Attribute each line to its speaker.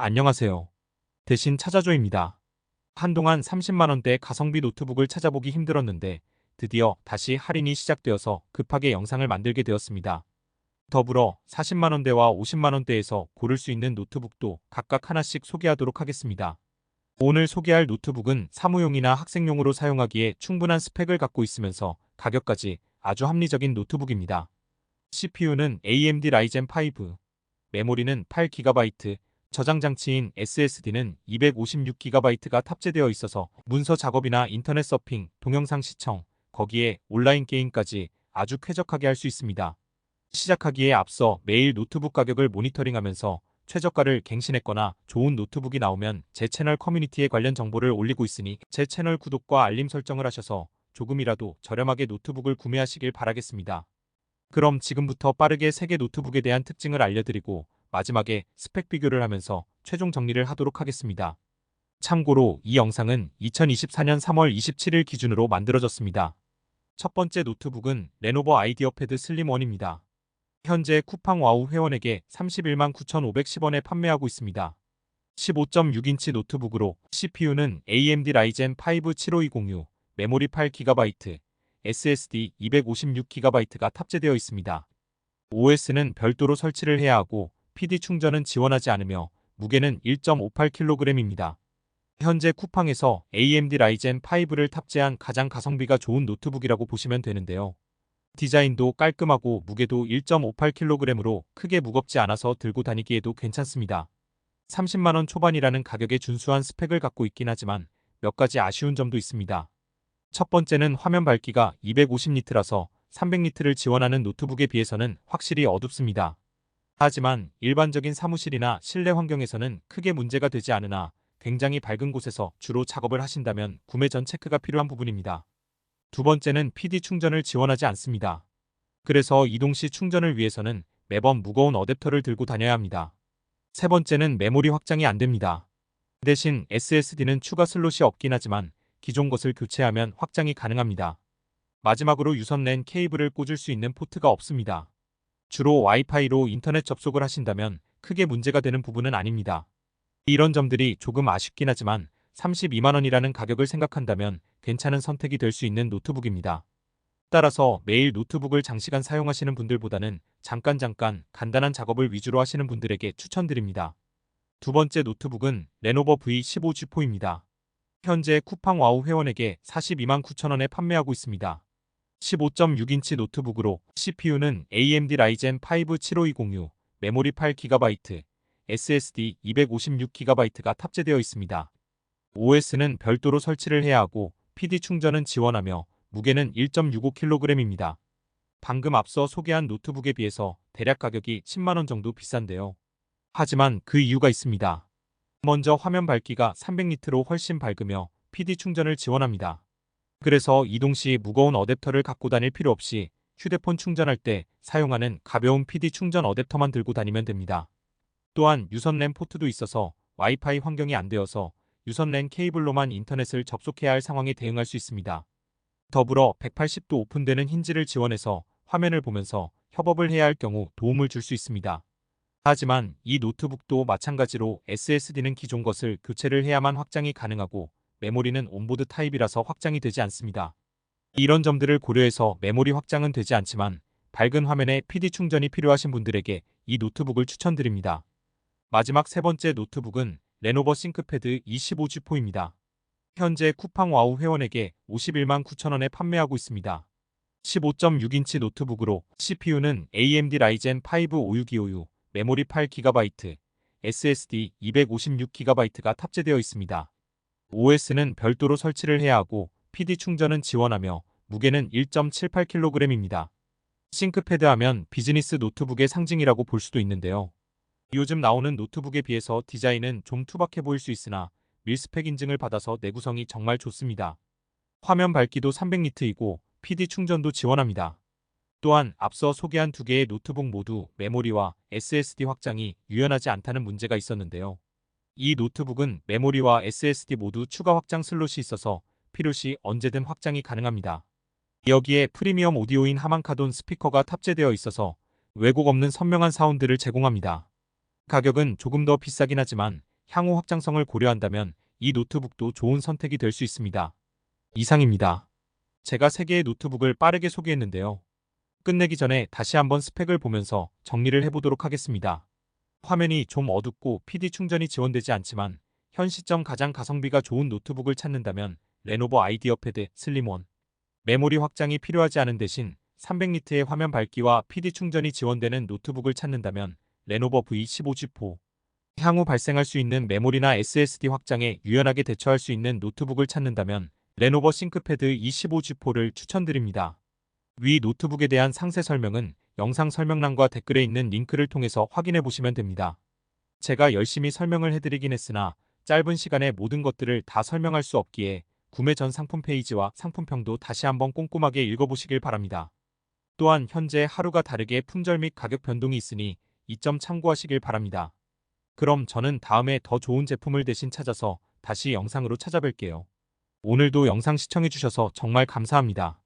Speaker 1: 안녕하세요. 대신 찾아줘입니다. 한동안 30만원대 가성비 노트북을 찾아보기 힘들었는데 드디어 다시 할인이 시작되어서 급하게 영상을 만들게 되었습니다. 더불어 40만원대와 50만원대에서 고를 수 있는 노트북도 각각 하나씩 소개하도록 하겠습니다. 오늘 소개할 노트북은 사무용이나 학생용으로 사용하기에 충분한 스펙을 갖고 있으면서 가격까지 아주 합리적인 노트북입니다. CPU는 AMD 라이젠 5, 메모리는 8GB, 저장 장치인 SSD는 256GB가 탑재되어 있어서 문서 작업이나 인터넷 서핑, 동영상 시청, 거기에 온라인 게임까지 아주 쾌적하게 할 수 있습니다. 시작하기에 앞서 매일 노트북 가격을 모니터링하면서 최저가를 갱신했거나 좋은 노트북이 나오면 제 채널 커뮤니티에 관련 정보를 올리고 있으니 제 채널 구독과 알림 설정을 하셔서 조금이라도 저렴하게 노트북을 구매하시길 바라겠습니다. 그럼 지금부터 빠르게 세계 노트북에 대한 특징을 알려드리고 마지막에 스펙 비교를 하면서 최종 정리를 하도록 하겠습니다. 참고로 이 영상은 2024년 3월 27일 기준으로 만들어졌습니다. 첫 번째 노트북은 레노버 아이디어패드 슬림1입니다. 현재 쿠팡 와우 회원에게 31만 9,510원에 판매하고 있습니다. 15.6인치 노트북으로 CPU는 AMD 라이젠 5 75206, 메모리 8GB, SSD 256GB가 탑재되어 있습니다. OS는 별도로 설치를 해야 하고 PD 충전은 지원하지 않으며 무게는 1.58kg입니다. 현재 쿠팡에서 AMD 라이젠 5를 탑재한 가장 가성비가 좋은 노트북이라고 보시면 되는데요. 디자인도 깔끔하고 무게도 1.58kg으로 크게 무겁지 않아서 들고 다니기에도 괜찮습니다. 30만원 초반이라는 가격에 준수한 스펙을 갖고 있긴 하지만 몇 가지 아쉬운 점도 있습니다. 첫 번째는 화면 밝기가 250니트라서 300니트를 지원하는 노트북에 비해서는 확실히 어둡습니다. 하지만 일반적인 사무실이나 실내 환경에서는 크게 문제가 되지 않으나 굉장히 밝은 곳에서 주로 작업을 하신다면 구매 전 체크가 필요한 부분입니다. 두 번째는 PD 충전을 지원하지 않습니다. 그래서 이동 시 충전을 위해서는 매번 무거운 어댑터를 들고 다녀야 합니다. 세 번째는 메모리 확장이 안 됩니다. 대신 SSD는 추가 슬롯이 없긴 하지만 기존 것을 교체하면 확장이 가능합니다. 마지막으로 유선 랜 케이블을 꽂을 수 있는 포트가 없습니다. 주로 와이파이로 인터넷 접속을 하신다면 크게 문제가 되는 부분은 아닙니다. 이런 점들이 조금 아쉽긴 하지만 32만원이라는 가격을 생각한다면 괜찮은 선택이 될 수 있는 노트북입니다. 따라서 매일 노트북을 장시간 사용하시는 분들보다는 잠깐 간단한 작업을 위주로 하시는 분들에게 추천드립니다. 두 번째 노트북은 레노버 V15G4입니다. 현재 쿠팡 와우 회원에게 42만 9천원에 판매하고 있습니다. 15.6인치 노트북으로 CPU는 AMD 라이젠 5 75206, 메모리 8GB, SSD 256GB가 탑재되어 있습니다. OS는 별도로 설치를 해야 하고 PD 충전은 지원하며 무게는 1.65kg입니다. 방금 앞서 소개한 노트북에 비해서 대략 가격이 10만원 정도 비싼데요. 하지만 그 이유가 있습니다. 먼저 화면 밝기가 300니트로 훨씬 밝으며 PD 충전을 지원합니다. 그래서 이동 시 무거운 어댑터를 갖고 다닐 필요 없이 휴대폰 충전할 때 사용하는 가벼운 PD 충전 어댑터만 들고 다니면 됩니다. 또한 유선 랜 포트도 있어서 와이파이 환경이 안 되어서 유선 랜 케이블로만 인터넷을 접속해야 할 상황에 대응할 수 있습니다. 더불어 180도 오픈되는 힌지를 지원해서 화면을 보면서 협업을 해야 할 경우 도움을 줄 수 있습니다. 하지만 이 노트북도 마찬가지로 SSD는 기존 것을 교체를 해야만 확장이 가능하고 메모리는 온보드 타입이라서 확장이 되지 않습니다. 이런 점들을 고려해서 메모리 확장은 되지 않지만 밝은 화면에 PD 충전이 필요하신 분들에게 이 노트북을 추천드립니다. 마지막 세 번째 노트북은 레노버 싱크패드 25G4입니다. 현재 쿠팡 와우 회원에게 51만 9천원에 판매하고 있습니다. 15.6인치 노트북으로 CPU는 AMD 라이젠 5 56256, 메모리 8GB, SSD 256GB가 탑재되어 있습니다. OS는 별도로 설치를 해야 하고 PD 충전은 지원하며 무게는 1.78kg입니다. 싱크패드 하면 비즈니스 노트북의 상징이라고 볼 수도 있는데요. 요즘 나오는 노트북에 비해서 디자인은 좀 투박해 보일 수 있으나 밀스펙 인증을 받아서 내구성이 정말 좋습니다. 화면 밝기도 300니트이고 PD 충전도 지원합니다. 또한 앞서 소개한 두 개의 노트북 모두 메모리와 SSD 확장이 유연하지 않다는 문제가 있었는데요. 이 노트북은 메모리와 SSD 모두 추가 확장 슬롯이 있어서 필요시 언제든 확장이 가능합니다. 여기에 프리미엄 오디오인 하만카돈 스피커가 탑재되어 있어서 왜곡 없는 선명한 사운드를 제공합니다. 가격은 조금 더 비싸긴 하지만 향후 확장성을 고려한다면 이 노트북도 좋은 선택이 될 수 있습니다. 이상입니다. 제가 3개의 노트북을 빠르게 소개했는데요. 끝내기 전에 다시 한번 스펙을 보면서 정리를 해보도록 하겠습니다. 화면이 좀 어둡고 PD 충전이 지원되지 않지만 현 시점 가장 가성비가 좋은 노트북을 찾는다면 레노버 아이디어패드 슬림1. 메모리 확장이 필요하지 않은 대신 300니트의 화면 밝기와 PD 충전이 지원되는 노트북을 찾는다면 레노버 V15G4. 향후 발생할 수 있는 메모리나 SSD 확장에 유연하게 대처할 수 있는 노트북을 찾는다면 레노버 싱크패드 E15G4를 추천드립니다. 위 노트북에 대한 상세 설명은 영상 설명란과 댓글에 있는 링크를 통해서 확인해 보시면 됩니다. 제가 열심히 설명을 해드리긴 했으나 짧은 시간에 모든 것들을 다 설명할 수 없기에 구매 전 상품 페이지와 상품평도 다시 한번 꼼꼼하게 읽어보시길 바랍니다. 또한 현재 하루가 다르게 품절 및 가격 변동이 있으니 이 점 참고하시길 바랍니다. 그럼 저는 다음에 더 좋은 제품을 대신 찾아서 다시 영상으로 찾아뵐게요. 오늘도 영상 시청해주셔서 정말 감사합니다.